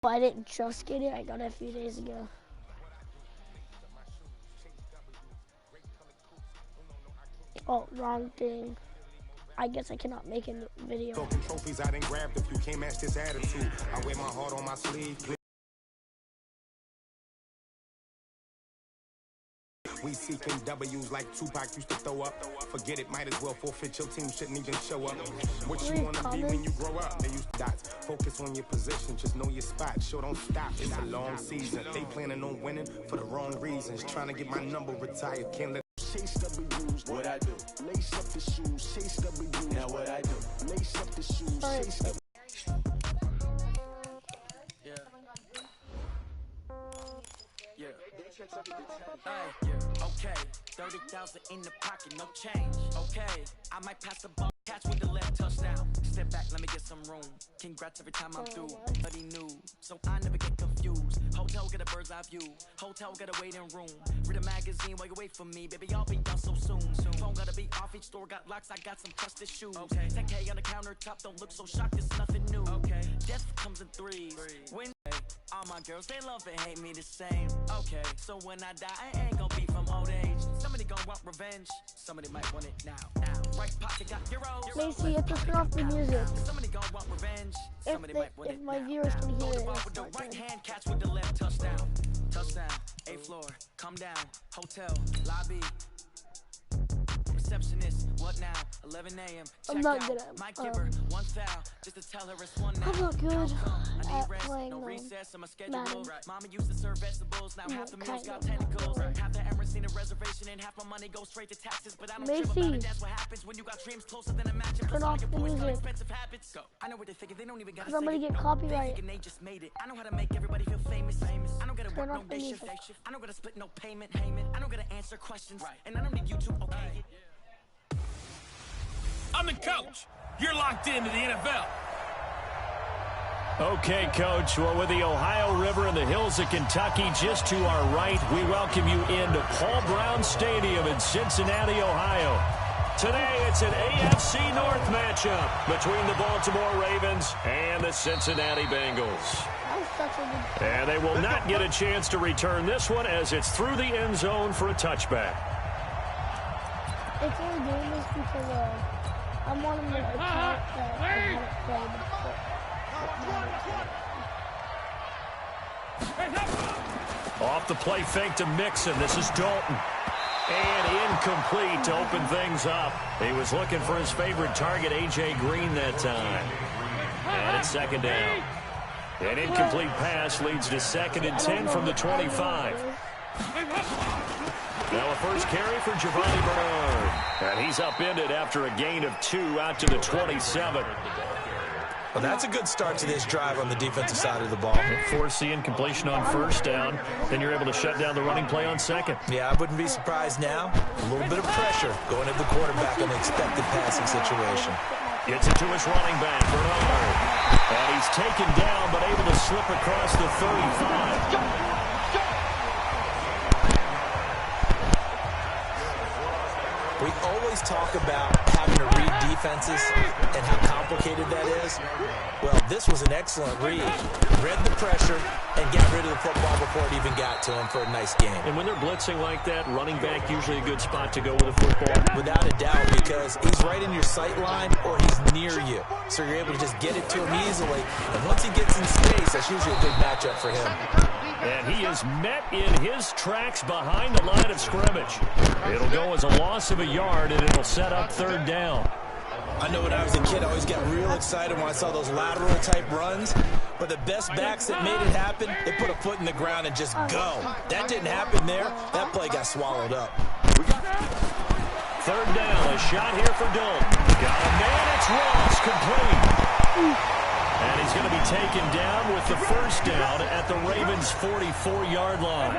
I didn't just get it. I got it a few days ago. Oh, wrong thing. I guess I cannot make a video. Talking trophies I didn't grab if you can't match this attitude. I wear my heart on my sleeve. We seeking W's like Tupac used to throw up. Forget it, might as well forfeit. Your team shouldn't even show up. What you wanna be when you grow up? They use dots. Focus on your position, just know your spot. Sure, don't stop. It's a long season. They planning on winning for the wrong reasons. Trying to get my number retired. Can't let chase W's. What I do? Lace up the shoes, chase W's. Now what I do? Lace up the shoes, chase W's. Okay, 30,000 in the pocket, no change. Okay, I might pass the ball, catch with the left touchdown. Step back, let me get some room. Congrats every time I'm through. But he knew, so I never get confused. Hotel get a bird's eye view. Hotel get a waiting room. Read a magazine while you wait for me, baby. I'll be done so soon. Phone gotta be off, each store got locks. I got some trusted shoes. Okay, 10K on the countertop, don't look so shocked. It's nothing new. Okay, death comes in threes. When all my girls, they love and hate me the same. Okay, so when I die, I ain't gonna be from old age. Somebody gonna want revenge. Somebody might want it now. Right pocket got euros. Macy, you have to turn off the music. Somebody gonna want revenge. Somebody might want it my now. viewers can hear it. With the right hand, catch with the left touchdown. Touchdown, 8th floor, come down. Hotel, lobby. Receptionist, what now? 11 a.m. I'm not good at Might give her one foul just to tell her it's one now. I'm not good I at need rest, playing no recess on my schedule. Maden. Mama used to serve vegetables, now half the meals got tentacles. Half the Emirates seen a reservation and half my money goes straight to taxes. But I don't trip about it, that's what happens when you got dreams closer than a match. Turn off the music. Expensive habits. Go. I know what they thinking, they don't even gotta say Somebody get copyright. they just made it. I know how to make everybody feel famous. I don't gotta Turn work off no the day music. shift. I don't gotta split no payment. I don't gotta answer questions. And I don't need you to okay it. I'm the coach. You're locked into the NFL. Okay, Coach. Well, with the Ohio River and the hills of Kentucky just to our right, we welcome you into Paul Brown Stadium in Cincinnati, Ohio. Today, it's an AFC North matchup between the Baltimore Ravens and the Cincinnati Bengals. And they will not get a chance to return this one as it's through the end zone for a touchback. It's only doing this because I'm on the account that I haven't played. Off the play fake to Mixon. This is Dalton. And incomplete to open things up. He was looking for his favorite target, A.J. Green, that time. And it's second down. An incomplete pass leads to 2nd and 10 from the 25. Now a first carry for Giovanni Bernard. And he's upended after a gain of 2 out to the 27. Well, that's a good start to this drive on the defensive side of the ball. Force the incompletion on first down. Then you're able to shut down the running play on second. Yeah, I wouldn't be surprised now. A little bit of pressure going at the quarterback in an expected passing situation. Gets it to his running back, Bernard. And he's taken down, but able to slip across the 35. We always talk about having to read defenses and how complicated that is. Well, this was an excellent read. Read the pressure and got rid of the football before it even got to him for a nice game. And when they're blitzing like that, running back usually a good spot to go with a football. Without a doubt, because he's right in your sight line or he's near you. So you're able to just get it to him easily. And once he gets in space, that's usually a big matchup for him. And he is met in his tracks behind the line of scrimmage. It'll go as a loss of a yard, and it'll set up 3rd down. I know when I was a kid, I always got real excited when I saw those lateral-type runs. But the best backs that made it happen, they put a foot in the ground and just go. That didn't happen there. That play got swallowed up. 3rd down, a shot here for Dalton. Got a man, it's Ross, complete. And he's going to be taken down with the first down at the Ravens' 44-yard line.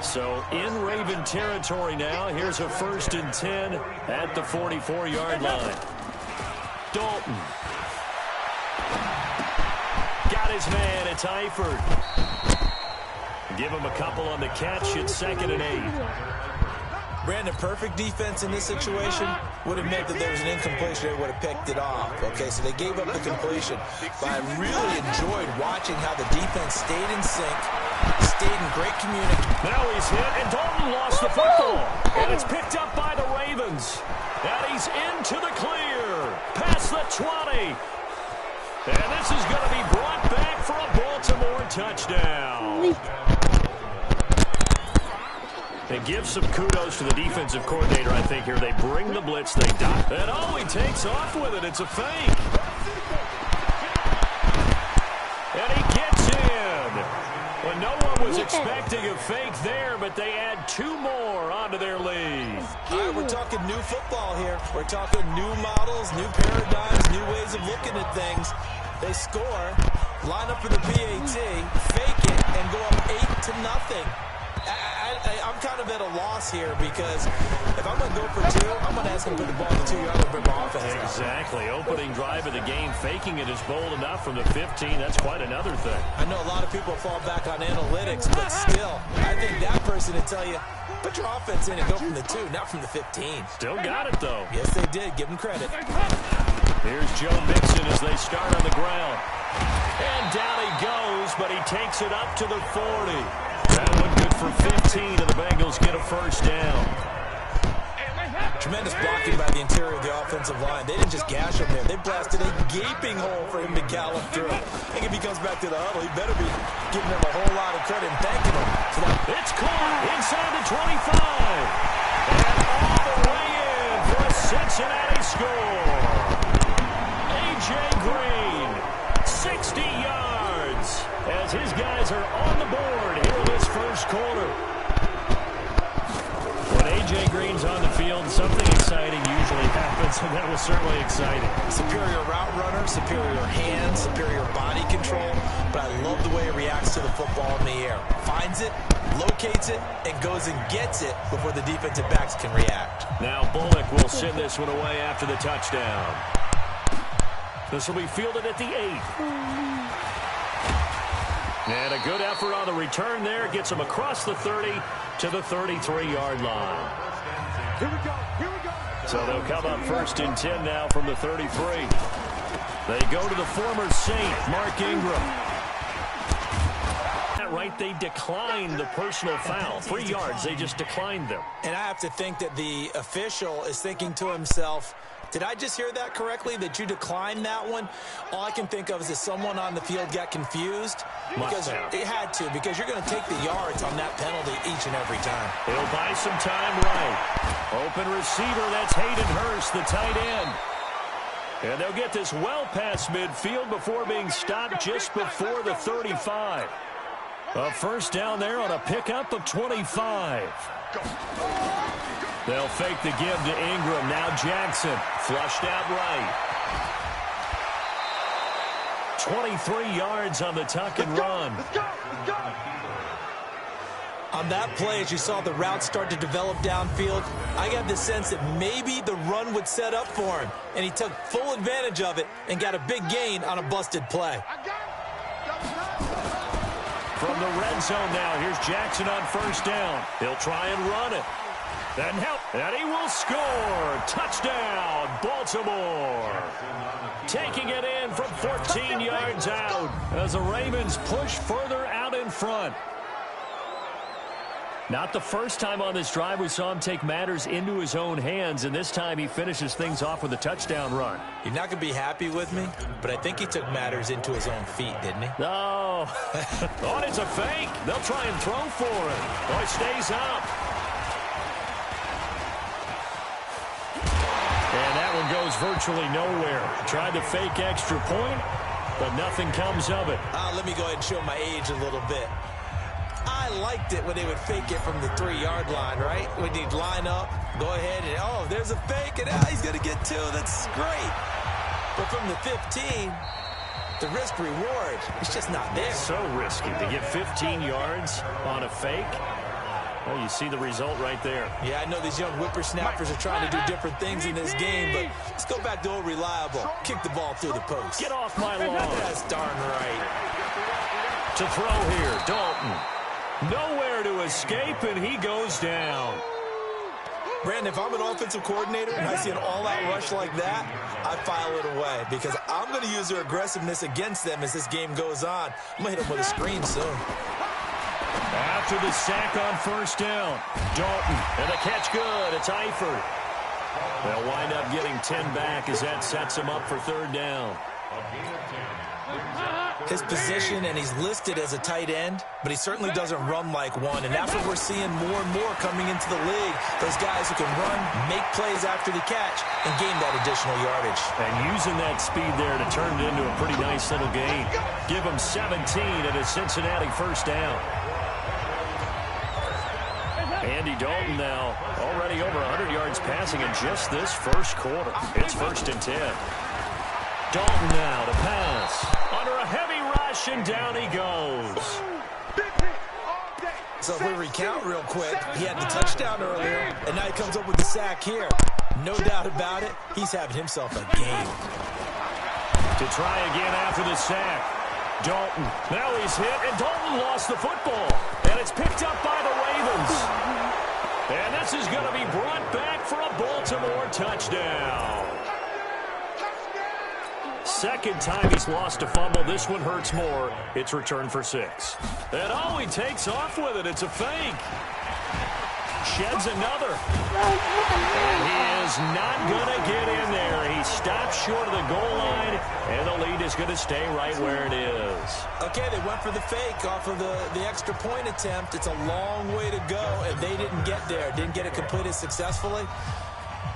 So in Raven territory now, here's a 1st and 10 at the 44-yard line. Dalton. Got his man, it's Eifert. Give him a couple on the catch, it's 2nd and 8. Brandon, perfect defense in this situation would have meant that there was an incompletion. They would have picked it off. Okay, so they gave up the completion. But I really enjoyed watching how the defense stayed in sync, stayed in great communication. Now he's hit, and Dalton lost the football. And it's picked up by the Ravens. And he's into the clear. Past the 20. And this is going to be brought back for a Baltimore touchdown. They give some kudos to the defensive coordinator, I think, here. They bring the blitz, they dot. And oh, he takes off with it. It's a fake. And he gets in. Well, no one was expecting a fake there, but they add 2 more onto their lead. All right, we're talking new football here. We're talking new models, new paradigms, new ways of looking at things. They score, line up for the PAT, fake it, and go up 8-0. I'm kind of at a loss here because if I'm going to go for 2, I'm going to ask him to put the ball in the 2-yard line and bring my offense down. Exactly. Opening drive of the game, faking it is bold enough from the 15. That's quite another thing. I know a lot of people fall back on analytics, but still, I think that person would tell you, put your offense in and go from the 2, not from the 15. Still got it, though. Yes, they did. Give them credit. Here's Joe Mixon as they start on the ground. And down he goes, but he takes it up to the 40. That one good for 15, and the Bengals get a first down. Tremendous blocking by the interior of the offensive line. They didn't just gash him there. They blasted a gaping hole for him to gallop through. I think if he comes back to the huddle, he better be giving them a whole lot of credit and thanking them for that. It's caught inside the 25. And all the way in for a Cincinnati score. A.J. Green, 60 yards, as his guys are on the board here in this first quarter. When A.J. Green's on the field, something exciting usually happens, and that was certainly exciting. Superior route runner, superior hands, superior body control, but I love the way he reacts to the football in the air. Finds it, locates it, and goes and gets it before the defensive backs can react. Now Bullock will send this one away after the touchdown. This will be fielded at the 8. And a good effort on the return there. Gets him across the 30 to the 33-yard line. Here we go. Here we go. So they'll come up 1st and 10 now from the 33. They go to the former Saint, Mark Ingram. Right, they declined the personal foul. 3 yards, they just declined them. And I have to think that the official is thinking to himself, did I just hear that correctly, that you declined that one? All I can think of is that someone on the field got confused. Because it had to, because you're going to take the yards on that penalty each and every time. He'll buy some time right. Open receiver, that's Hayden Hurst, the tight end. And they'll get this well past midfield before being stopped just before the 35. A first down there on a pickup of 25. They'll fake the give to Ingram. Now Jackson flushed out right. 23 yards on the tuck and run. On that play, as you saw the route start to develop downfield, I got the sense that maybe the run would set up for him. And he took full advantage of it and got a big gain on a busted play. From the red zone now, here's Jackson on first down. He'll try and run it. Then help, and he will score. Touchdown, Baltimore. Taking it in from 14 yards out as the Ravens push further out in front. Not the first time on this drive we saw him take matters into his own hands, and this time he finishes things off with a touchdown run. You're not going to be happy with me, but I think he took matters into his own feet, didn't he? No. Oh, it's a fake. They'll try and throw for it. Oh, it stays up. And that one goes virtually nowhere. Tried to fake extra point, but nothing comes of it. Let me go ahead and show my age a little bit. I liked it when they would fake it from the 3-yard line, right? When you'd line up, go ahead, and oh, there's a fake, and he's going to get 2. That's great. But from the 15, the risk-reward, it's just not there. So risky to get 15 yards on a fake. Well, you see the result right there. Yeah, I know these young whippersnappers are trying to do different things in this game, but let's go back to old reliable. Kick the ball through the post. Get off my lawn. That's darn right. To throw here, Dalton. Nowhere to escape, and he goes down. Brandon, if I'm an offensive coordinator and I see an all-out rush like that, I file it away because I'm going to use their aggressiveness against them as this game goes on. I'm going to hit them with a screen soon. After the sack on first down, Dalton, and the catch good. It's Eifert. They'll wind up getting 10 back as that sets him up for third down. His position, and he's listed as a tight end, but he certainly doesn't run like one, and that's what we're seeing more and more coming into the league. Those guys who can run, make plays after the catch, and gain that additional yardage. And using that speed there to turn it into a pretty nice little gain. Give him 17 at a Cincinnati first down. Andy Dalton now already over 100 yards passing in just this first quarter. It's 1st and 10. Dalton now to pass. Under a heavy rush, and down he goes. So if we recount real quick, he had the touchdown earlier, and now he comes up with the sack here. No doubt about it, he's having himself a game. To try again after the sack. Dalton, now he's hit, and Dalton lost the football. And it's picked up by the Ravens. And this is going to be brought back for a Baltimore touchdown. Second time he's lost a fumble. This one hurts more. It's returned for 6. And oh, he takes off with it. It's a fake. Sheds another. And he is not going to get in there. He stops short of the goal line, and the lead is going to stay right where it is. Okay, they went for the fake off of the extra point attempt. It's a long way to go, and they didn't get there. Didn't get it completed successfully.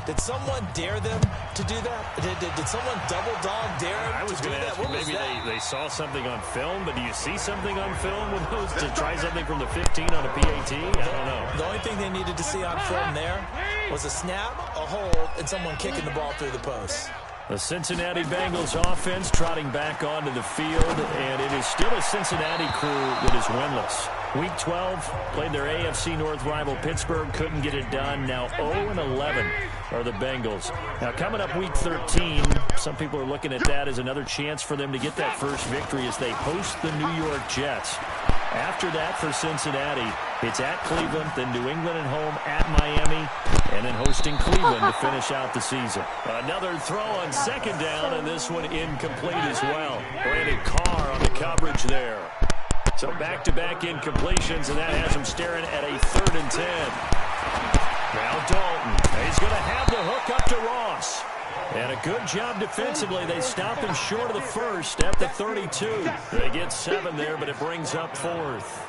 Did someone dare them to do that? Did someone double dog dare them I was going to ask you, maybe they saw something on film, but do you see something on film with those to try something from the 15 on a PAT? I don't know. The only thing they needed to see on film there was a snap, a hold, and someone kicking the ball through the post. The Cincinnati Bengals offense trotting back onto the field, and it is still a Cincinnati crew that is winless. Week 12, played their AFC North rival Pittsburgh, couldn't get it done. Now 0-11 are the Bengals. Now coming up week 13, some people are looking at that as another chance for them to get that first victory as they host the New York Jets. After that for Cincinnati, it's at Cleveland, then New England at home, at Miami, and then hosting Cleveland to finish out the season. Another throw on second down, and this one incomplete as well. Brandon Carr on the coverage there. So back-to-back incompletions, and that has him staring at a 3rd and 10. Now Dalton. He's going to have the hook up to Ross. And a good job defensively. They stop him short of the first at the 32. They get 7 there, but it brings up 4th.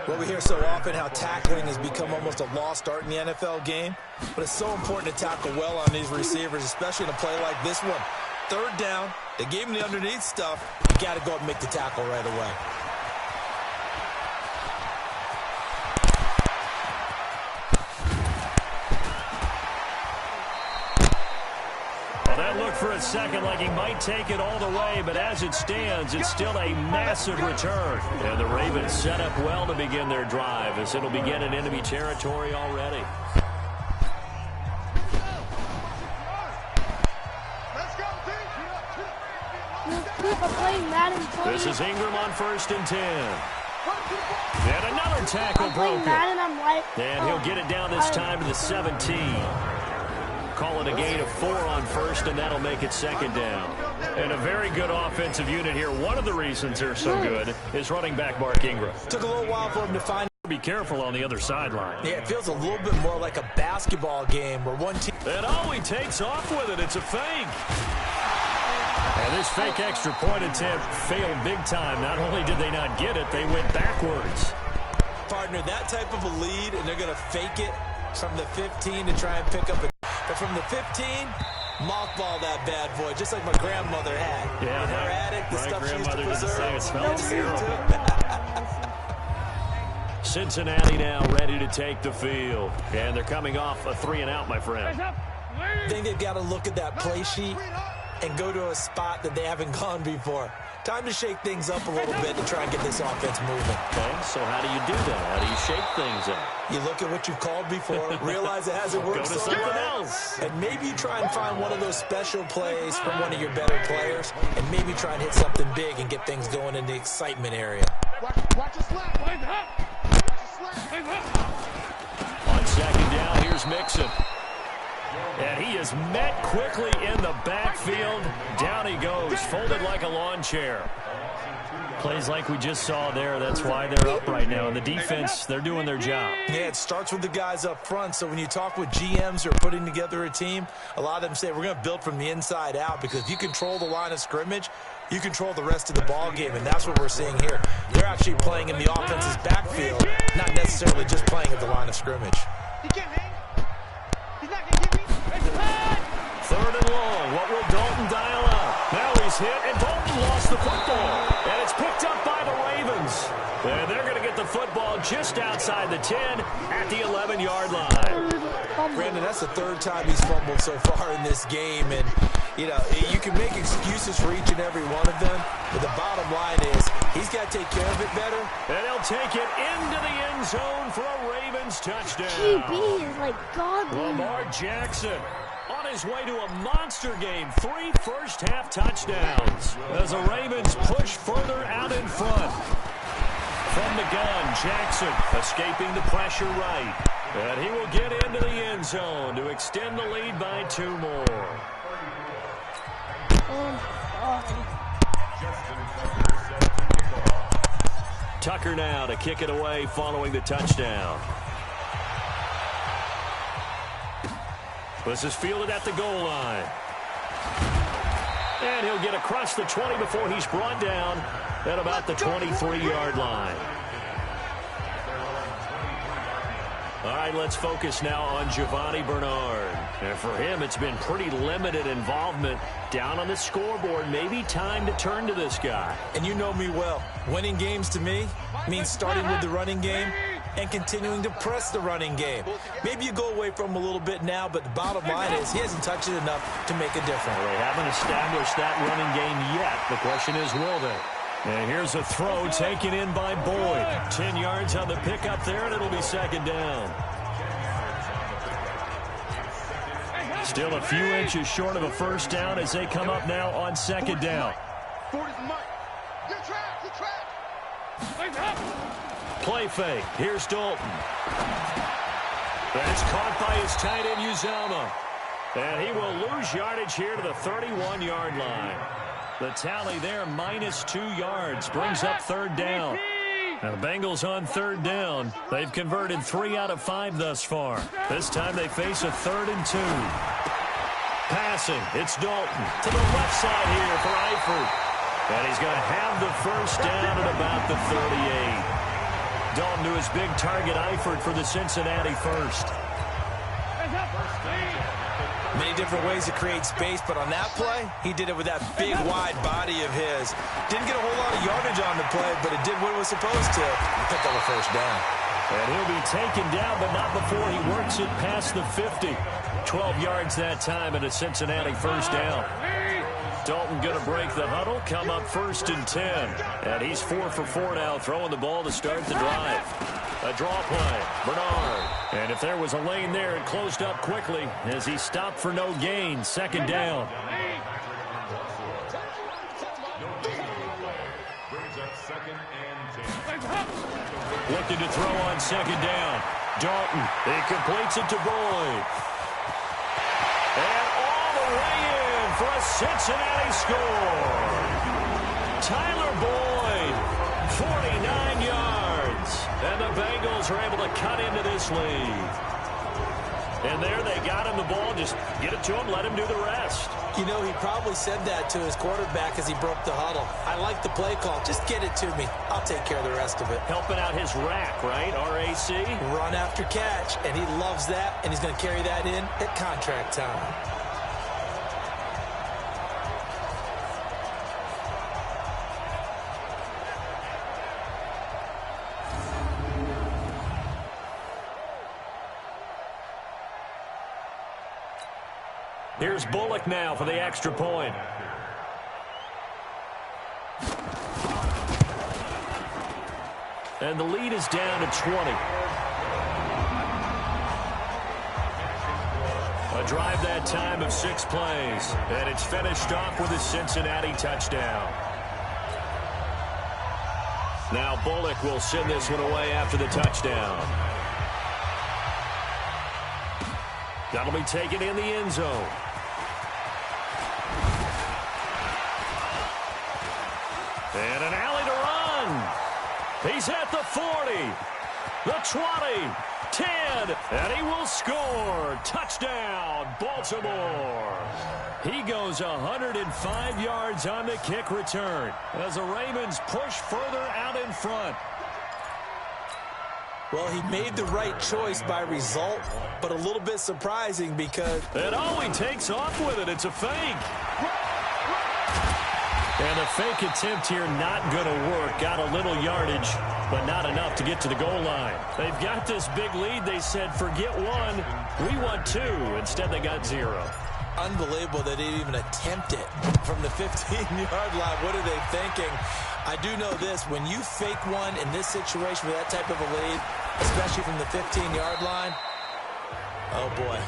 Well, we hear so often how tackling has become almost a lost art in the NFL game. But it's so important to tackle well on these receivers, especially in a play like this one. 3rd down, they gave him the underneath stuff. You got to go up and make the tackle right away. That looked for a second like he might take it all the way, but as it stands, it's still a massive return. And the Ravens set up well to begin their drive as it'll begin in enemy territory already. This is Ingram on 1st and 10. And another tackle broken. And he'll get it down this time to the 17. Call it a gain of 4 on 1st, and that'll make it 2nd down. And a very good offensive unit here. One of the reasons they're so good is running back Mark Ingram. Took a little while for him to find. Be careful on the other sideline. Yeah, it feels a little bit more like a basketball game where one team. And oh, he takes off with it. It's a fake. And this fake extra point attempt failed big time. Not only did they not get it, they went backwards. Partner, that type of a lead, and they're going to fake it from the 15 to try and pick up a. But from the 15, mothball that bad boy, just like my grandmother had. Yeah, in her attic, the stuff she used to preserve. It smells terrible. Cincinnati now ready to take the field. And they're coming off a 3-and-out, my friend. I think they've got to look at that play sheet and go to a spot that they haven't gone before. Time to shake things up a little bit to try and get this offense moving. Okay, so how do you do that? How do you shake things up? You look at what you've called before, realize it hasn't worked so something else. And maybe you try and find one of those special plays from one of your better players, and maybe try and hit something big and get things going in the excitement area. Watch the slap. On second down. Here's Mixon. And he is met quickly in the backfield. Down he goes, folded like a lawn chair. Plays like we just saw there. That's why they're up right now. And the defense, they're doing their job. Yeah, it starts with the guys up front. So when you talk with GMs who are putting together a team, a lot of them say we're going to build from the inside out, because if you control the line of scrimmage, you control the rest of the ball game, and that's what we're seeing here. They're actually playing in the offense's backfield, not necessarily just playing at the line of scrimmage. He can't hang. He's not going to get me. Third and long. What will Dalton dial up? Now he's hit, and Dalton lost the football. And it's picked up by the Ravens. And they're going to get the football just outside the 10 at the 11-yard line. Brandon, that's the third time he's fumbled so far in this game. And, you know, you can make excuses for each and every one of them, but the bottom line is he's got to take care of it better. And he'll take it into the end zone for a Ravens touchdown. QB is like godly. Lamar Jackson on his way to a monster game. 3 first-half touchdowns as the Ravens push further out in front. From the gun, Jackson escaping the pressure right. And he will get into the end zone to extend the lead by 2 more. Tucker now to kick it away following the touchdown. This is fielded at the goal line. And he'll get across the 20 before he's brought down at about the 23-yard line. All right, let's focus now on Giovanni Bernard. And for him, it's been pretty limited involvement down on the scoreboard. Maybe time to turn to this guy. And you know me well. Winning games to me means starting with the running game and continuing to press the running game. Maybe you go away from him a little bit now, but the bottom line is he hasn't touched it enough to make a difference. Well, they haven't established that running game yet. The question is, will they? And here's a throw taken in by Boyd. 10 yards on the pickup there, and it'll be second down. Still a few inches short of a first down as they come up now on second down. Play fake. Here's Dalton. And it's caught by his tight end, Uzomah. And he will lose yardage here to the 31-yard line. The tally there, -2 yards, brings up third down. Now the Bengals on third down. They've converted 3 out of 5 thus far. This time they face a 3rd and 2. Passing, it's Dalton to the left side here for Eifert. And he's going to have the first down at about the 38. Dalton to his big target, Eifert, for the Cincinnati first. Many different ways to create space, but on that play, he did it with that big, wide body of his. Didn't get a whole lot of yardage on the play, but it did what it was supposed to. Picked up a first down. And he'll be taken down, but not before he works it past the 50. 12 yards that time, and a Cincinnati first down. Dalton going to break the huddle, come up 1st and 10. And he's 4 for 4 now, throwing the ball to start the drive. A draw play, Bernard. And if there was a lane there, it closed up quickly as he stopped for no gain. Second down. Looking to throw on second down. Dalton, he completes it to Boyd. And all the way in for a Cincinnati score. Tyler Boyd, 49 yards. And the Bengals are able to cut into this lead. And there they got him the ball. Just get it to him, let him do the rest. You know, he probably said that to his quarterback as he broke the huddle. I like the play call. Just get it to me. I'll take care of the rest of it. Helping out his rack, right? RAC. Run after catch, and he loves that, and he's going to carry that in at contract time. Here's Bullock now for the extra point. And the lead is down to 20. A drive that time of 6 plays. And it's finished off with a Cincinnati touchdown. Now Bullock will send this one away after the touchdown. That'll be taken in the end zone. And an alley to run. He's at the 40, the 20, 10, and he will score. Touchdown, Baltimore. He goes 105 yards on the kick return as the Ravens push further out in front. Well, he made the right choice by result, but a little bit surprising because... And he takes off with it. It's a fake. And a fake attempt here not going to work. Got a little yardage, but not enough to get to the goal line. They've got this big lead. They said, forget one. We want two. Instead, they got 0. Unbelievable that they even attempt it from the 15-yard line. What are they thinking? I do know this. When you fake one in this situation with that type of a lead, especially from the 15-yard line, oh, boy.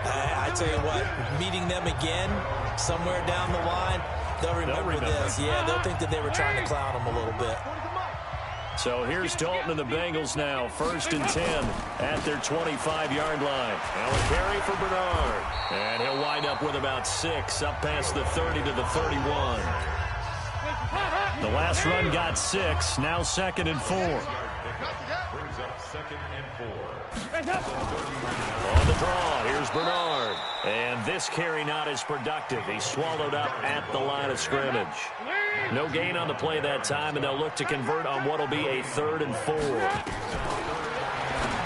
I tell you what, meeting them again somewhere down the line, they'll remember this. Yeah, they'll think that they were trying to clown them a little bit. So here's Dalton and the Bengals now, 1st and 10 at their 25-yard line. Now a carry for Bernard. And he'll wind up with about 6, up past the 30 to the 31. The last run got 6, now 2nd and 4. Brings up 2nd and 4. On the draw, here's Bernard. And this carry not as productive. He's swallowed up at the line of scrimmage. No gain on the play that time, and they'll look to convert on what will be a 3rd and 4.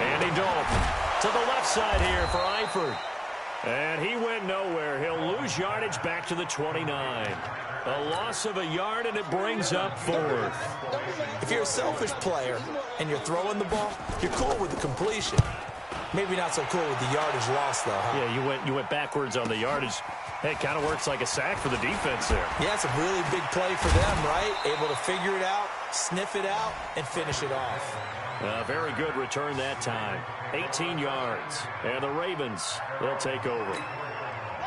Andy Dalton to the left side here for Eifert. And he went nowhere. He'll lose yardage back to the 29. A loss of a yard, and it brings up 4th. If you're a selfish player and you're throwing the ball, you're cool with the completion. Maybe not so cool with the yardage loss, though, huh? Yeah, you went backwards on the yardage. Hey, it kind of works like a sack for the defense there. Yeah, it's a really big play for them, right? Able to figure it out, sniff it out, and finish it off. Very good return that time. 18 yards. And the Ravens, they'll take over.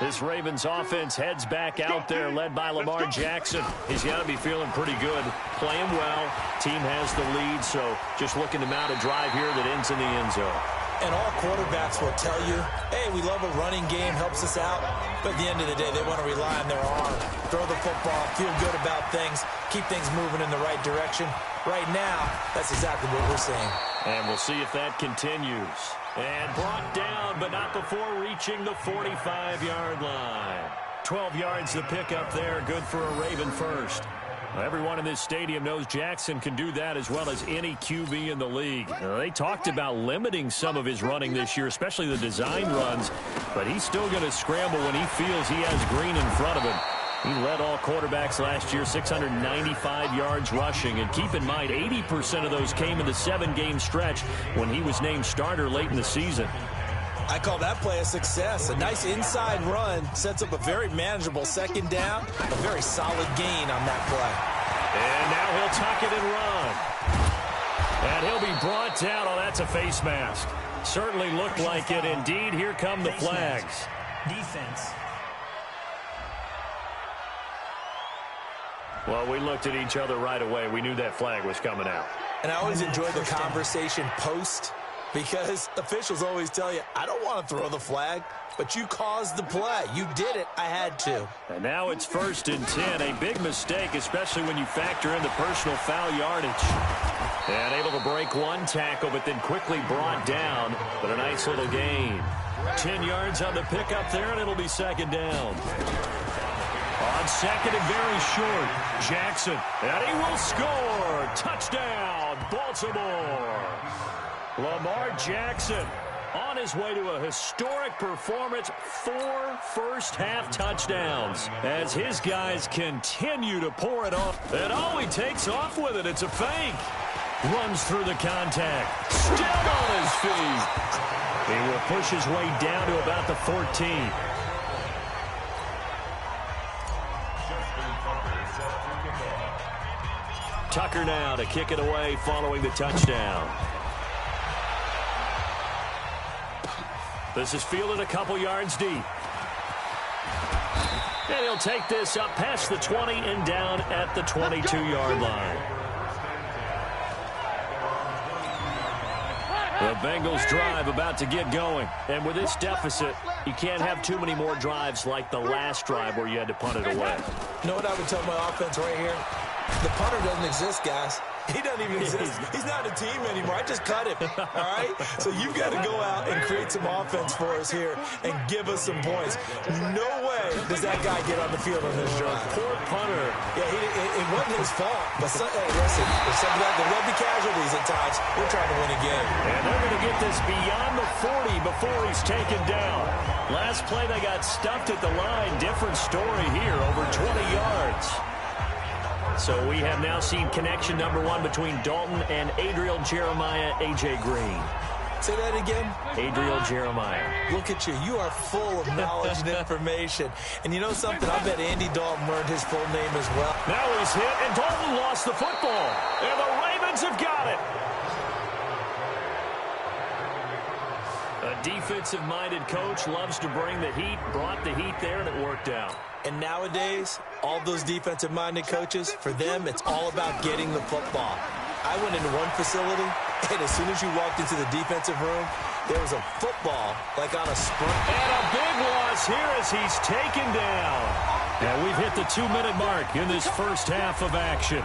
This Ravens offense heads back out there, led by Lamar Jackson. He's got to be feeling pretty good, playing well. Team has the lead, so just looking to mount a drive here that ends in the end zone. And all quarterbacks will tell you, hey, we love a running game, helps us out. But at the end of the day, they want to rely on their arm. Throw the football, feel good about things, keep things moving in the right direction. Right now, that's exactly what we're seeing. And we'll see if that continues. And brought down, but not before reaching the 45-yard line. 12 yards the pickup there, good for a Raven first. Everyone in this stadium knows Jackson can do that as well as any QB in the league. They talked about limiting some of his running this year, especially the design runs, but he's still going to scramble when he feels he has green in front of him. He led all quarterbacks last year, 695 yards rushing. And keep in mind, 80% of those came in the 7-game stretch when he was named starter late in the season. I call that play a success. A nice inside run sets up a very manageable 2nd down. A very solid gain on that play. And now he'll tuck it and run. And he'll be brought down. Oh, that's a face mask. Certainly looked like it. Indeed, here come the flags. Defense. Well, we looked at each other right away. We knew that flag was coming out. And I always enjoy the conversation post, because officials always tell you, I don't want to throw the flag, but you caused the play. You did it. I had to. And now it's 1st and 10. A big mistake, especially when you factor in the personal foul yardage. And able to break one tackle, but then quickly brought down. But a nice little gain. 10 yards on the pickup there, and it'll be 2nd down. On 2nd and very short, Jackson. And he will score. Touchdown, Baltimore. Lamar Jackson on his way to a historic performance, 4 first-half touchdowns as his guys continue to pour it on. And he takes off with it. It's a fake. Runs through the contact. Still on his feet. He will push his way down to about the 14. Tucker now to kick it away following the touchdown. This is fielded a couple yards deep. And he'll take this up past the 20 and down at the 22-yard line. The Bengals drive about to get going. And with this deficit, you can't have too many more drives like the last drive where you had to punt it away. You know what I would tell my offense right here? The punter doesn't exist, guys. He doesn't even exist. He's not a team anymore. I just cut him, all right? So you've got to go out and create some offense for us here and give us some points. No way does that guy get on the field on this drive. Poor punter. Yeah, it wasn't his fault. But, hey, listen, there's some guys that love the casualties at times. We're trying to win a game. And they're going to get this beyond the 40 before he's taken down. Last play, they got stuffed at the line. Different story here, over 20 yards. So we have now seen connection number 1 between Dalton and Adriel Jeremiah, A.J. Green. Say that again? Adriel Jeremiah. Look at you. You are full of knowledge and information. And you know something? I bet Andy Dalton learned his full name as well. Now he's hit, and Dalton lost the football. And the Ravens have got it. A defensive-minded coach loves to bring the heat, brought the heat there, and it worked out. And nowadays, all those defensive-minded coaches, for them, it's all about getting the football. I went into one facility, and as soon as you walked into the defensive room, there was a football like on a sprint. And a big loss here as he's taken down. And we've hit the 2-minute mark in this first half of action.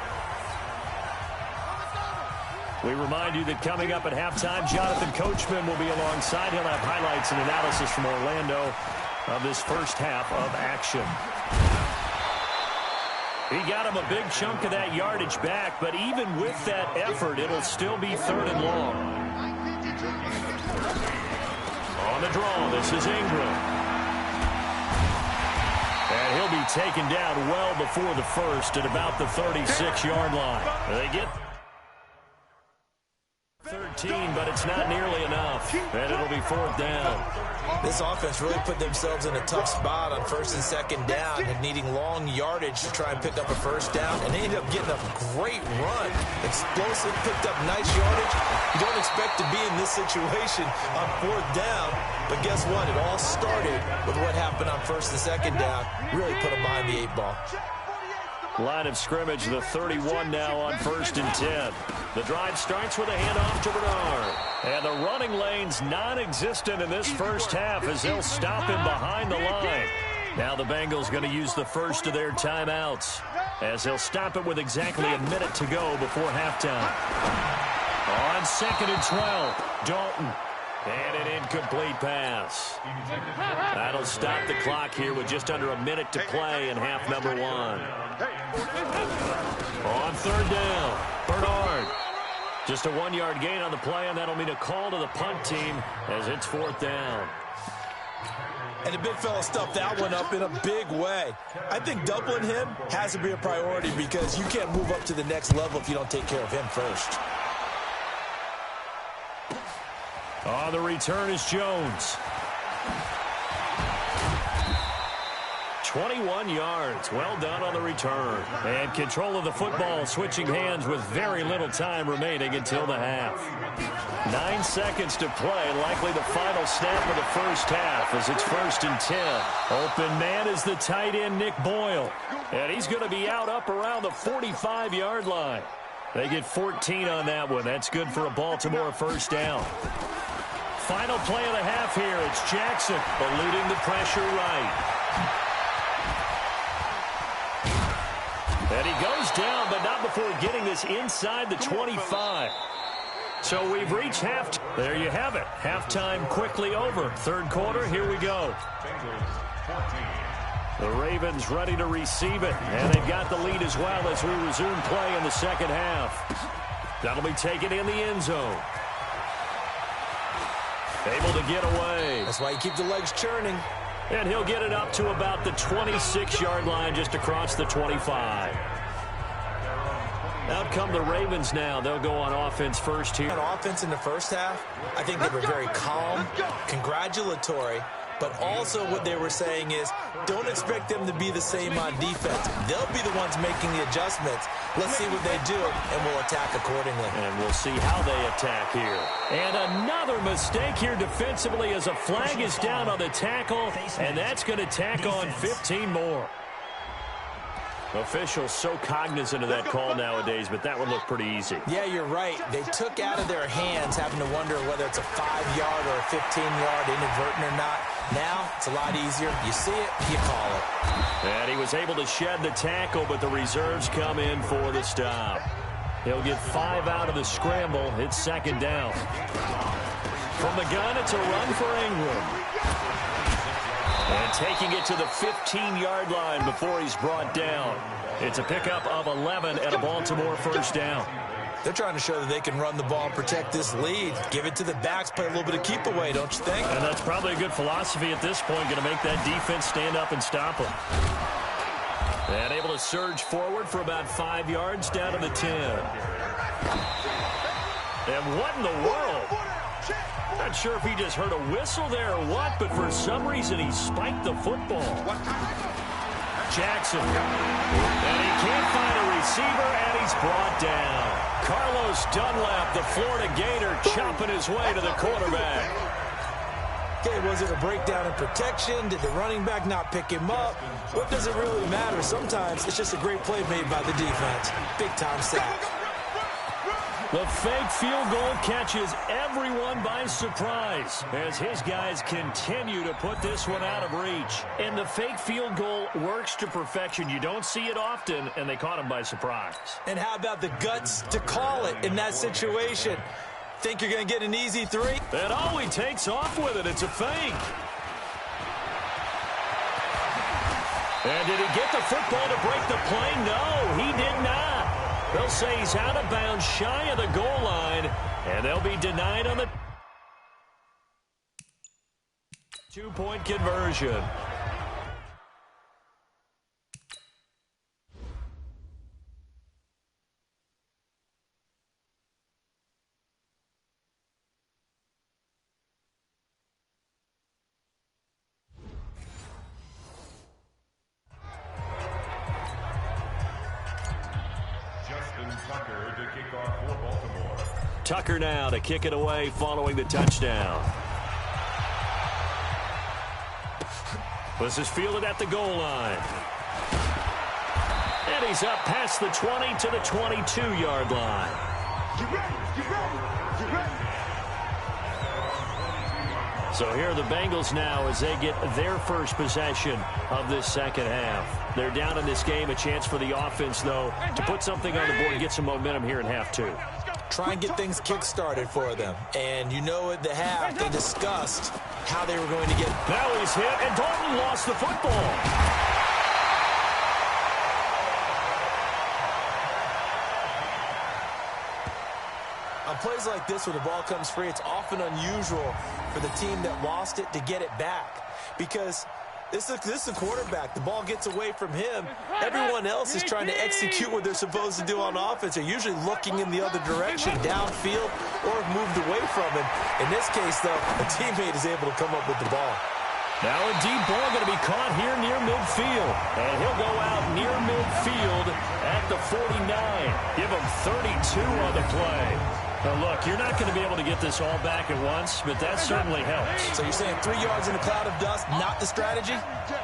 We remind you that coming up at halftime, Jonathan Coachman will be alongside. He'll have highlights and analysis from Orlando of this first half of action. He got him a big chunk of that yardage back, but even with that effort, it'll still be 3rd and long. On the draw, this is Ingram. And he'll be taken down well before the first at about the 36-yard line. They get 13, but it's not nearly enough. And it'll be 4th down. This offense really put themselves in a tough spot on 1st and 2nd down and needing long yardage to try and pick up a 1st down. And they ended up getting a great run. Explosive, picked up nice yardage. You don't expect to be in this situation on 4th down. But guess what? It all started with what happened on 1st and 2nd down. Really put them behind the 8 ball. Line of scrimmage, the 31 now on 1st and 10. The drive starts with a handoff to Bernard. And the running lane's non-existent in this first half as they'll stop him behind the line. Now the Bengals going to use the first of their timeouts as they'll stop it with exactly a minute to go before halftime. On 2nd and 12, Dalton. And an incomplete pass. That'll stop the clock here with just under a minute to play in half number 1. On 3rd down, Bernard. Just a 1-yard gain on the play, and that'll mean a call to the punt team as it's 4th down. And the big fella stuffed that one up in a big way. I think doubling him has to be a priority because you can't move up to the next level if you don't take care of him first. On the return is Jones. 21 yards. Well done on the return. And control of the football, switching hands with very little time remaining until the half. 9 seconds to play, likely the final snap of the first half as it's 1st and 10. Open man is the tight end, Nick Boyle. And he's going to be out up around the 45-yard line. They get 14 on that one. That's good for a Baltimore 1st down. Final play of the half here. It's Jackson eluding the pressure right. And he goes down, but not before getting this inside the 25. So we've reached halftime. There you have it. Halftime quickly over. 3rd quarter, here we go. The Ravens ready to receive it. And they've got the lead as well as we resume play in the 2nd half. That'll be taken in the end zone. Able to get away. That's why you keep the legs churning. And he'll get it up to about the 26-yard line just across the 25. Out come the Ravens now. They'll go on offense first here. On offense in the first half, I think they were very calm, congratulatory, but also what they were saying is don't expect them to be the same on defense. They'll be the ones making the adjustments. Let's see what they do, and we'll attack accordingly. And we'll see how they attack here. And another mistake here defensively as a flag is down on the tackle, and that's going to tack on 15 more. Officials so cognizant of that call nowadays, but that one looked pretty easy. Yeah, you're right. They took out of their hands having to wonder whether it's a 5-yard or a 15-yard inadvertent or not. Now, it's a lot easier. You see it, you call it. And he was able to shed the tackle, but the reserves come in for the stop. He'll get 5 out of the scramble. It's second down. From the gun, it's a run for Ingram. And taking it to the 15-yard line before he's brought down. It's a pickup of 11 and a Baltimore first down. They're trying to show that they can run the ball and protect this lead. Give it to the backs, play a little bit of keep away, don't you think? And that's probably a good philosophy at this point, going to make that defense stand up and stop them. And able to surge forward for about 5 yards down to the 10. And what in the world? Not sure if he just heard a whistle there or what, but for some reason he spiked the football. Jackson. And he can't find a receiver, and he's brought down. Carlos Dunlap, the Florida Gator, chopping his way to the quarterback. Okay, was it a breakdown in protection? Did the running back not pick him up? What does it really matter? Sometimes it's just a great play made by the defense. Big-time sack. The fake field goal catches everyone by surprise as his guys continue to put this one out of reach. And the fake field goal works to perfection. You don't see it often, and they caught him by surprise. And how about the guts to call it in that situation? Think you're going to get an easy 3? And oh, he takes off with it. It's a fake. And did he get the football to break the play? No, he did not. They'll say he's out of bounds shy of the goal line, and they'll be denied on the 2-point conversion. Tucker now to kick it away following the touchdown. This is fielded at the goal line. And he's up past the 20 to the 22-yard line. So here are the Bengals now as they get their first possession of this second half. They're down in this game. A chance for the offense, though, to put something on the board and get some momentum here in half 2. Try and get things kick-started for them. And you know at the half, they discussed how they were going to get. Now he's hit, and Dalton lost the football. On plays like this where the ball comes free, it's often unusual for the team that lost it to get it back. Because this is a quarterback. The ball gets away from him. Everyone else is trying to execute what they're supposed to do on offense. They're usually looking in the other direction, downfield, or moved away from him. In this case, though, a teammate is able to come up with the ball. Now a deep ball going to be caught here near midfield. And he'll go out near midfield at the 49. Give him 32 on the play. Now, look, you're not going to be able to get this all back at once, but that certainly helps. So you're saying 3 yards in a cloud of dust, not the strategy?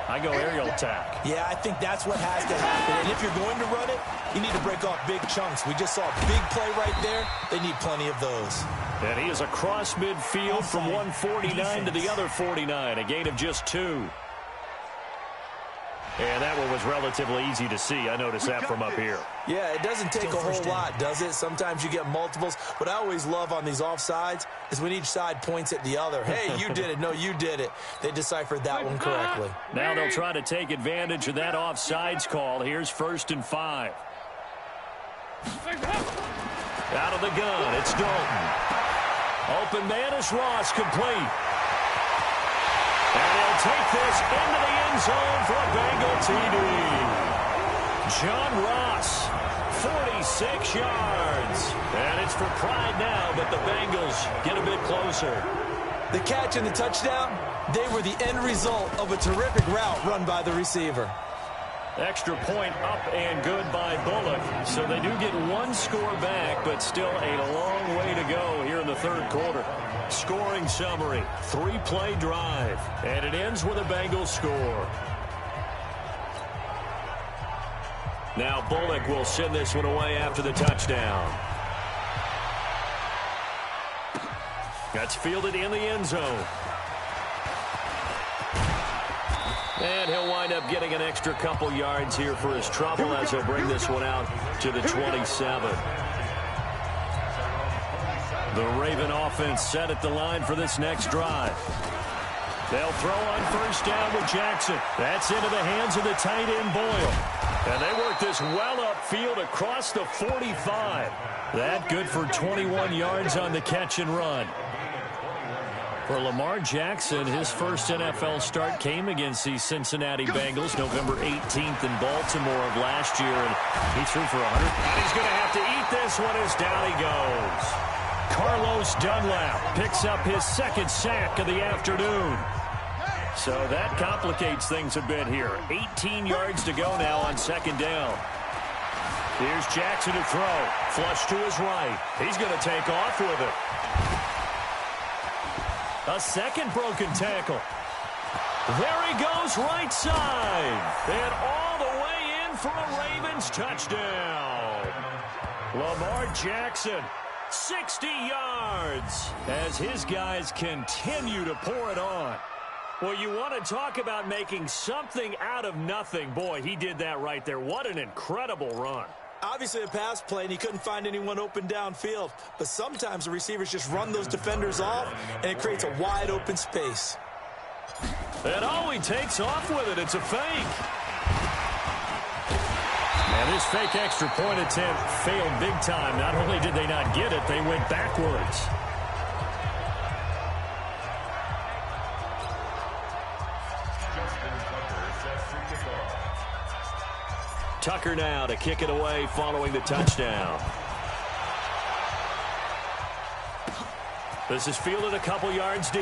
I go aerial attack. Yeah, I think that's what has to happen. And if you're going to run it, you need to break off big chunks. We just saw a big play right there. They need plenty of those. And he is across midfield from 149 to the other 49, a gain of just 2. And that one was relatively easy to see. I noticed that from up here. Yeah, it doesn't take a whole lot, does it? Sometimes you get multiples. What I always love on these offsides is when each side points at the other. Hey, you did it. No, you did it. They deciphered that one correctly. Now they'll try to take advantage of that offsides call. Here's 1st and 5. Out of the gun, it's Dalton. Open man is Ross, complete. And he'll take this into the end zone for a Bengal TD. John Ross, 46 yards. And it's for pride now, but the Bengals get a bit closer. The catch and the touchdown, they were the end result of a terrific route run by the receiver. Extra point up and good by Bullock. So they do get one score back, but still a long way to go here in the third quarter. Scoring summary, 3-play drive, and it ends with a Bengals score. Now Bullock will send this one away after the touchdown. That's fielded in the end zone. And he'll wind up getting an extra couple yards here for his trouble as he'll bring this one out to the 27. The Raven offense set at the line for this next drive. They'll throw on first down with Jackson. That's into the hands of the tight end Boyle. And they work this well upfield across the 45. That good for 21 yards on the catch and run. For Lamar Jackson, his first NFL start came against the Cincinnati Bengals November 18th in Baltimore of last year. And he threw for 100. And he's going to have to eat this one as down he goes. Carlos Dunlap picks up his second sack of the afternoon. So that complicates things a bit here. 18 yards to go now on second down. Here's Jackson to throw. Flush to his right. He's going to take off with it. A second broken tackle. There he goes right side. And all the way in for a Ravens touchdown. Lamar Jackson, 60 yards as his guys continue to pour it on. Well, you want to talk about making something out of nothing. Boy, he did that right there. What an incredible run. Obviously a pass play, and he couldn't find anyone open downfield. But sometimes the receivers just run those defenders off, and it creates a wide open space. And oh, he takes off with it. It's a fake. And this fake extra point attempt failed big time. Not only did they not get it, they went backwards. Tucker now to kick it away following the touchdown. This is fielded a couple yards deep.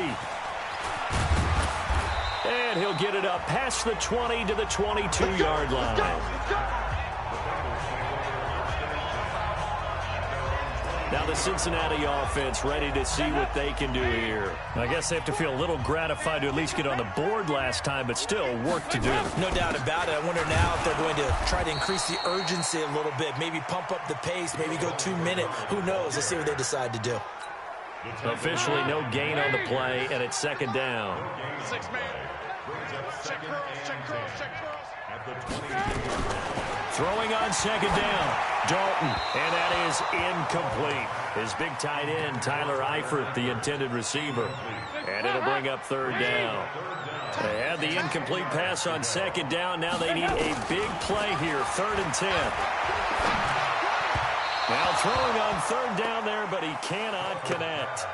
And he'll get it up past the 20 to the 22-yard line. Now the Cincinnati offense ready to see what they can do here. I guess they have to feel a little gratified to at least get on the board last time, but still work to do. No doubt about it. I wonder now if they're going to try to increase the urgency a little bit, maybe pump up the pace, maybe go 2 minute. Who knows? Let's see what they decide to do. Officially no gain on the play, and it's second down. 6 man. Check cross. Throwing on second down, Dalton, and that is incomplete. His big tight end, Tyler Eifert, the intended receiver. And it'll bring up third down. They had the incomplete pass on second down. Now they need a big play here, 3rd and 10. Now throwing on third down there, but he cannot connect.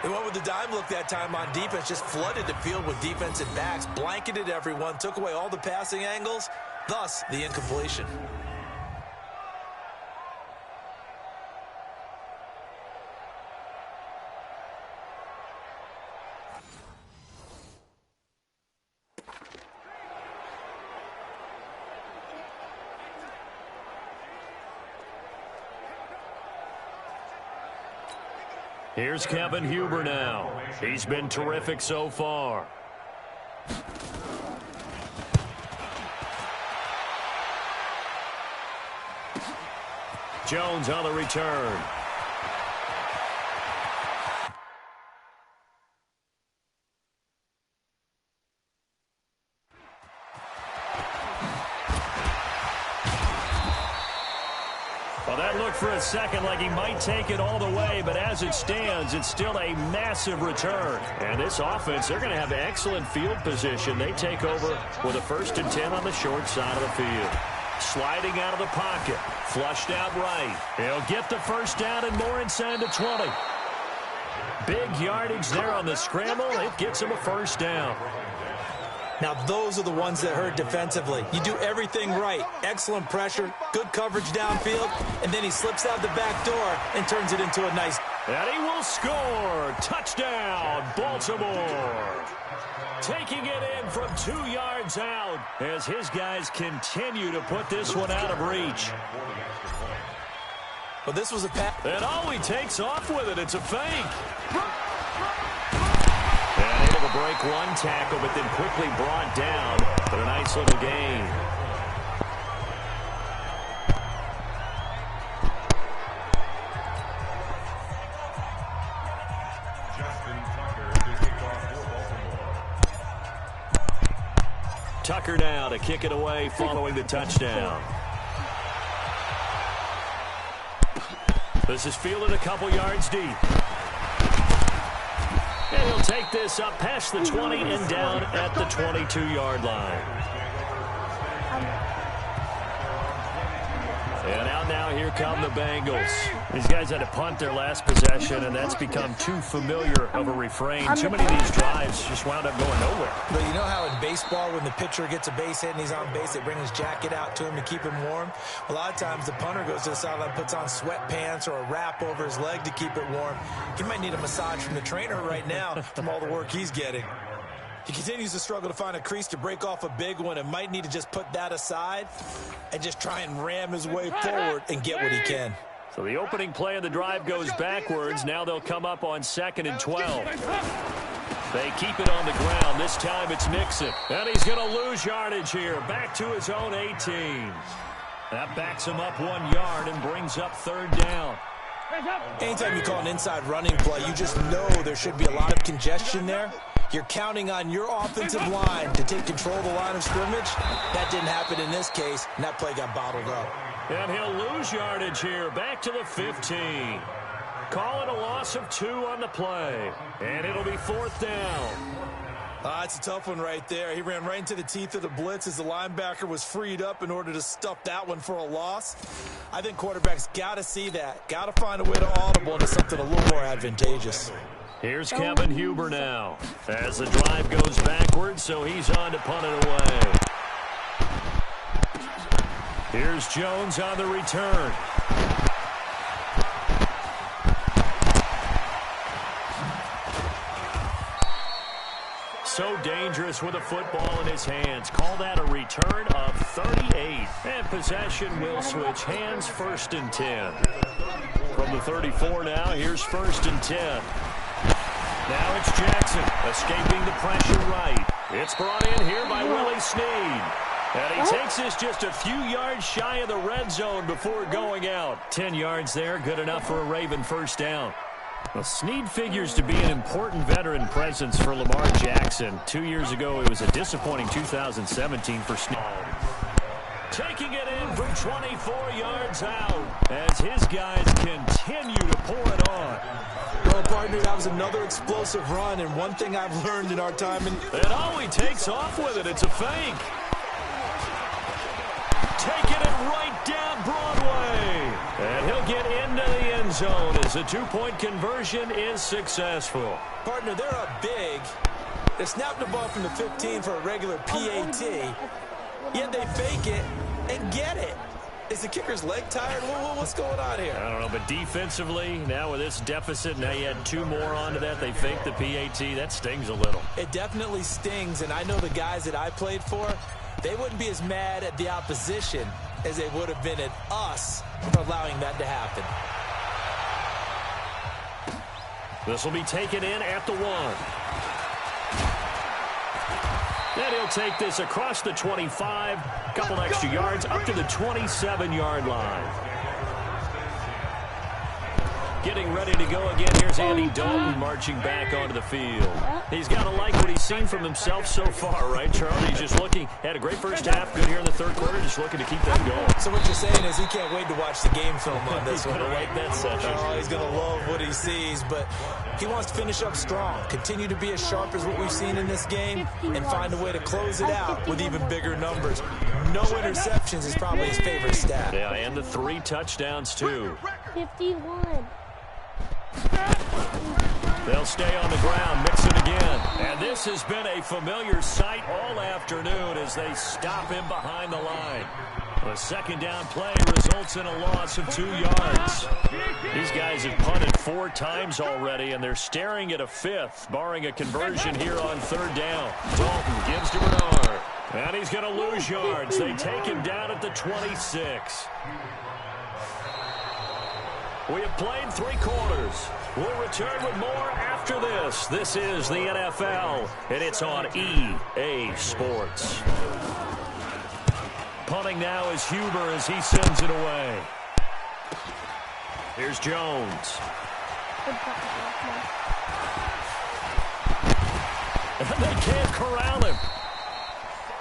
They went with the dime look that time on defense, just flooded the field with defensive backs, blanketed everyone, took away all the passing angles, thus the incompletion. Here's Kevin Huber now. He's been terrific so far. Jones on the return. Well, that looked for a second like he might take it all the way, but as it stands, it's still a massive return. And this offense, they're going to have excellent field position. They take over with a 1st and 10 on the short side of the field. Sliding out of the pocket, flushed out right. He'll get the first down and more inside the 20. Big yardage there on the scramble. It gets him a first down. Now, those are the ones that hurt defensively. You do everything right. Excellent pressure, good coverage downfield, and then he slips out the back door and turns it into a nice... And he will score. Touchdown, Baltimore. Taking it in from 2 yards out as his guys continue to put this one out of reach. Well, this was a pass. And oh, he takes off with it. It's a fake. And able to break one tackle, but then quickly brought down for a nice little gain. Tucker now to kick it away following the touchdown. This is fielded a couple yards deep. And he'll take this up past the 20 and down at the 22-yard line. And out now, here come the Bengals. These guys had to punt their last possession, and that's become too familiar of a refrain. Too many of these drives just wound up going nowhere. But you know how in baseball, when the pitcher gets a base hit and he's on base, they bring his jacket out to him to keep him warm? A lot of times the punter goes to the sideline, puts on sweatpants or a wrap over his leg to keep it warm. He might need a massage from the trainer right now from all the work he's getting. He continues to struggle to find a crease to break off a big one and might need to just put that aside and just try and ram his way forward and get what he can. So the opening play of the drive goes backwards. Now they'll come up on 2nd and 12. They keep it on the ground. This time it's Nixon. And he's going to lose yardage here. Back to his own 18. That backs him up 1 yard and brings up 3rd down. Anytime you call an inside running play, you just know there should be a lot of congestion there. You're counting on your offensive line to take control of the line of scrimmage. That didn't happen in this case, and that play got bottled up. And he'll lose yardage here, back to the 15. Call it a loss of 2 on the play, and it'll be 4th down. It's a tough one right there. He ran right into the teeth of the blitz as the linebacker was freed up in order to stuff that one for a loss. I think quarterbacks got to see that. Got to find a way to audible into something a little more advantageous. Here's Kevin Huber now as the drive goes backwards, so he's on to punt it away. Here's Jones on the return. So dangerous with a football in his hands. Call that a return of 38. And possession will switch hands, 1st and 10. From the 34 now, here's 1st and 10. Now it's Jackson escaping the pressure right. It's brought in here by Willie Snead. And he takes this just a few yards shy of the red zone before going out. 10 yards there, good enough for a Raven 1st down. Well, Snead figures to be an important veteran presence for Lamar Jackson. 2 years ago, it was a disappointing 2017 for Snead. Taking it in from 24 yards out as his guys continue to pour it on. Well, partner, that was another explosive run, and one thing I've learned in our time And all he takes off with it, it's a fake. Taking it right down Broadway. And he'll get into the end zone as the 2-point conversion is successful. Partner, they're up big. They snapped the ball from the 15 for a regular PAT, yet they fake it and get it. Is the kicker's leg tired? What's going on here? I don't know, but defensively, now with this deficit, now you add 2 more onto that. They fake the PAT. That stings a little. It definitely stings, and I know the guys that I played for, they wouldn't be as mad at the opposition as they would have been at us for allowing that to happen. This will be taken in at the 1. Then he'll take this across the 25, couple extra yards, up to the 27-yard line. Getting ready to go again. Here's Andy Dalton marching back onto the field. He's got to like what he's seen from himself so far, right, Charlie? He's just looking, had a great first half, good here in the 3rd quarter, just looking to keep that going. So what you're saying is he can't wait to watch the game film on this one, right? That session. Oh, he's going to love what he sees, but he wants to finish up strong, continue to be as sharp as what we've seen in this game, and find a way to close it out with even bigger numbers. No interceptions is probably his favorite stat. Yeah, and the 3 touchdowns, too. 51. They'll stay on the ground, mix it again. And this has been a familiar sight all afternoon as they stop him behind the line. The 2nd down play results in a loss of 2 yards. These guys have punted 4 times already, and they're staring at a 5th, barring a conversion here on 3rd down. Dalton gives to Bernard, and he's going to lose yards. They take him down at the 26. We have played 3 quarters. We'll return with more after this. This is the NFL, and it's on EA Sports. Punting now is Huber as he sends it away. Here's Jones. And they can't corral him.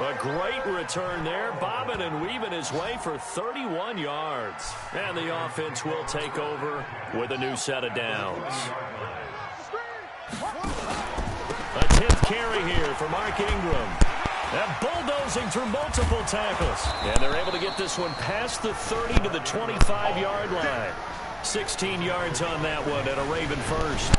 A great return there, bobbing and weaving his way for 31 yards. And the offense will take over with a new set of downs. A 10th carry here for Mark Ingram. And bulldozing through multiple tackles. And they're able to get this one past the 30 to the 25-yard line. 16 yards on that one and a Raven first.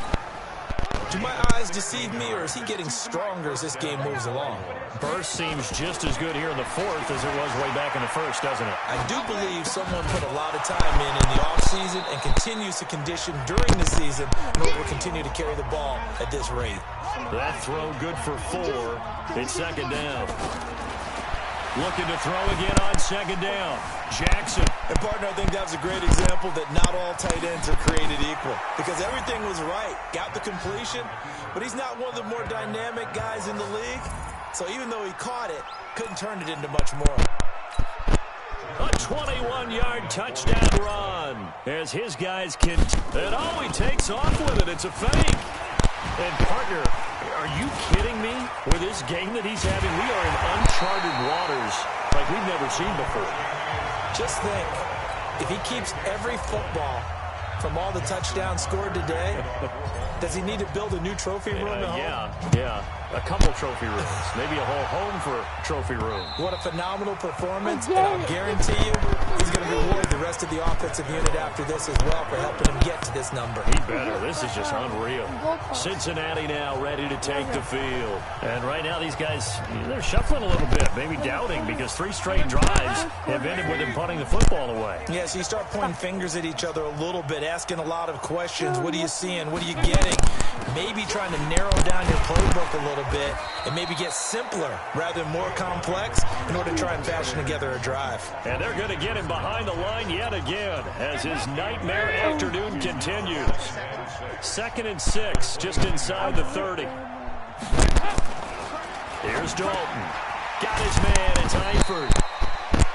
Do my eyes deceive me, or is he getting stronger as this game moves along? Burst seems just as good here in the 4th as it was way back in the 1st, doesn't it? I do believe someone put a lot of time in the offseason and continues to condition during the season in order to continue to carry the ball at this rate. That throw good for 4. It's second down. Looking to throw again on second down. Jackson. And, partner, I think that was a great example that not all tight ends are created equal. Because everything was right. Got the completion, but he's not one of the more dynamic guys in the league. So even though he caught it, couldn't turn it into much more. A 21-yard touchdown run as his guys can. And oh, he takes off with it. It's a fake. And, partner, are you kidding me? With this game that he's having, we are in uncharted waters like we've never seen before. Just think, if he keeps every football from all the touchdowns scored today, does he need to build a new trophy room at home? Yeah. A couple trophy rooms. Maybe a whole home for trophy room. What a phenomenal performance, and I'll guarantee you he's going to reward the rest of the offensive unit after this as well for helping him get to this number. He better. This is just unreal. Cincinnati now ready to take the field. And right now these guys, they're shuffling a little bit, maybe doubting, because 3 straight drives have ended with him punting the football away. Yeah, so you start pointing fingers at each other a little bit, asking a lot of questions. What are you seeing? What are you getting? Maybe trying to narrow down your playbook a little bit and maybe get simpler rather than more complex in order to try and fashion together a drive. And they're going to get him behind the line yet again as his nightmare afternoon continues. 2nd and 6, just inside the 30. Here's Dalton. Got his man. It's Eifert.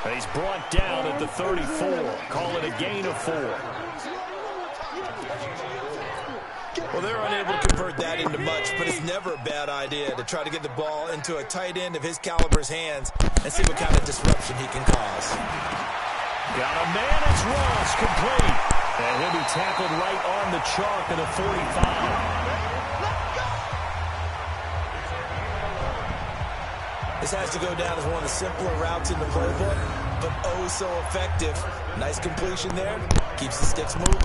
And he's brought down at the 34. Call it a gain of 4. Well, they're unable to convert that into much, but it's never a bad idea to try to get the ball into a tight end of his caliber's hands and see what kind of disruption he can cause. Got a man, it's Ross, complete. And he'll be tackled right on the chalk at the 45. This has to go down as one of the simpler routes in the playbook, but oh so effective. Nice completion there. Keeps the sticks moving.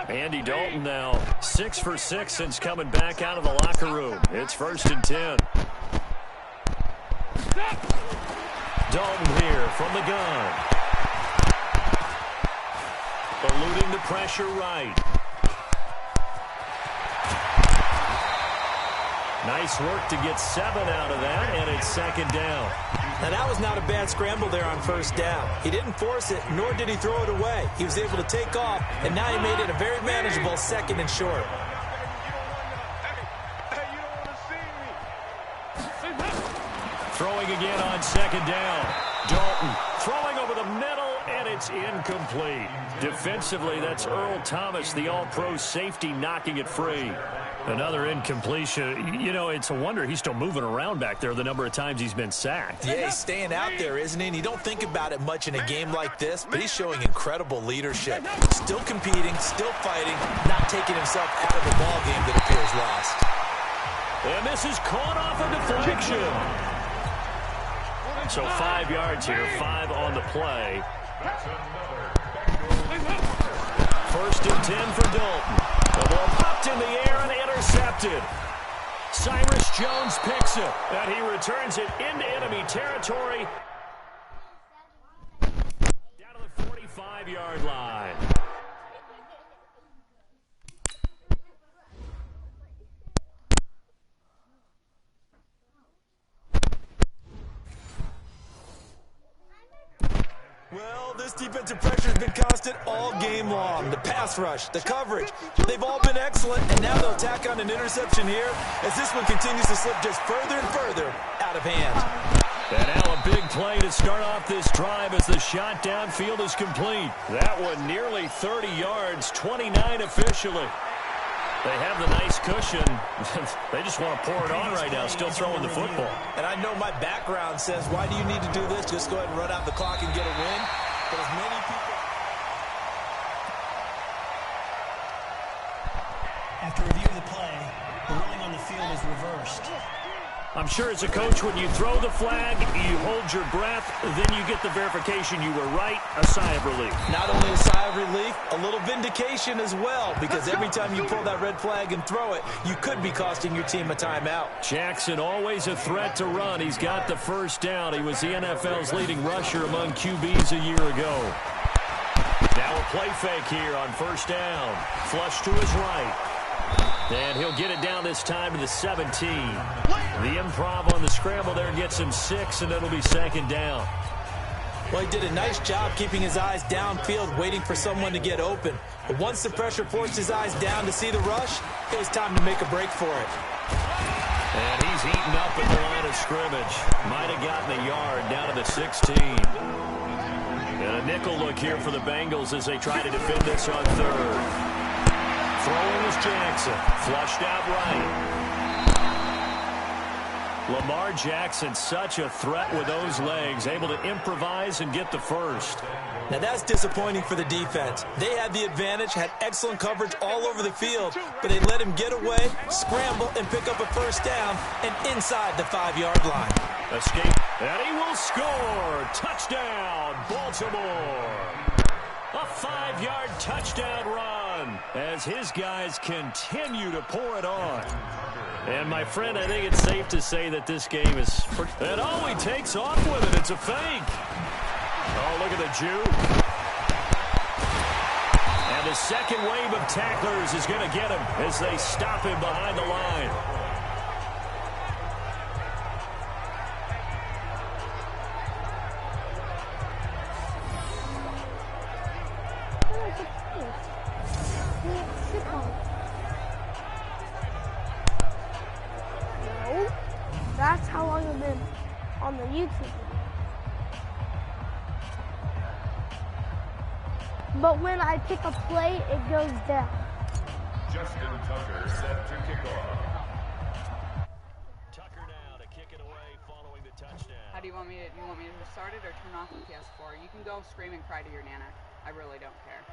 Andy Dalton now 6 for 6 since coming back out of the locker room. It's 1st and 10. Dalton here from the gun. Eluding the pressure right. Nice work to get 7 out of that, and it's 2nd down. Now, that was not a bad scramble there on 1st down. He didn't force it, nor did he throw it away. He was able to take off, and now he made it a very manageable 2nd and short. Throwing again on 2nd down. Dalton throwing over the middle, and it's incomplete. Defensively, that's Earl Thomas, the all-pro safety, knocking it free. Another incompletion. You know, it's a wonder he's still moving around back there the number of times he's been sacked. Yeah, he's staying out there, isn't he? And you don't think about it much in a game like this, but he's showing incredible leadership. Still competing, still fighting, not taking himself out of a ball game that appears lost. And this is caught off a deflection. So 5 yards here, 5 on the play. 1st and 10 for Dalton. The ball popped in the air and intercepted. Cyrus Jones picks it, and he returns it into enemy territory. Down to the 45-yard line. defensive pressure has been constant all game long. The pass rush, the coverage, they've all been excellent, and now they'll tack on an interception here as this one continues to slip just further and further out of hand. And now a big play to start off this drive as the shot downfield is complete. That one nearly 30 yards, 29 officially. They have the nice cushion. They just want to pour it on right now, still throwing the football. And I know my background says, why do you need to do this? Just go ahead and run out the clock and get a win. But as many people... After review of the play, the ruling on the field is reversed. I'm sure as a coach, when you throw the flag, you hold your breath, then you get the verification you were right, a sigh of relief. Not only a sigh of relief, a little vindication as well, because every time you pull that red flag and throw it, you could be costing your team a timeout. Jackson always a threat to run. He's got the first down. He was the NFL's leading rusher among QBs a year ago. Now a play fake here on first down. Flush to his right. And he'll get it down this time to the 17. The improv on the scramble there gets him 6, and it'll be second down. Well, he did a nice job keeping his eyes downfield, waiting for someone to get open. But once the pressure forced his eyes down to see the rush, it was time to make a break for it. And he's eaten up at the line of scrimmage. Might have gotten a yard down to the 16. And a nickel look here for the Bengals as they try to defend this on third. Throwing is Jackson. Flushed out right. Lamar Jackson, such a threat with those legs, able to improvise and get the first. Now that's disappointing for the defense. They had the advantage, had excellent coverage all over the field, but they let him get away, scramble, and pick up a first down, and inside the 5-yard line. Escape, and he will score. Touchdown, Baltimore. A 5-yard touchdown run as his guys continue to pour it on. And, my friend, I think it's safe to say that this game is... And, oh, he takes off with it. It's a fake. Oh, look at the Jew. And the second wave of tacklers is going to get him as they stop him behind the line. That's how long I've been on the YouTube. But when I pick a play, it goes down. Justin Tucker set to kick off. Tucker now to kick it away following the touchdown. How do you want me to start it or turn off the PS4? You can go scream and cry to your nana. I really don't care.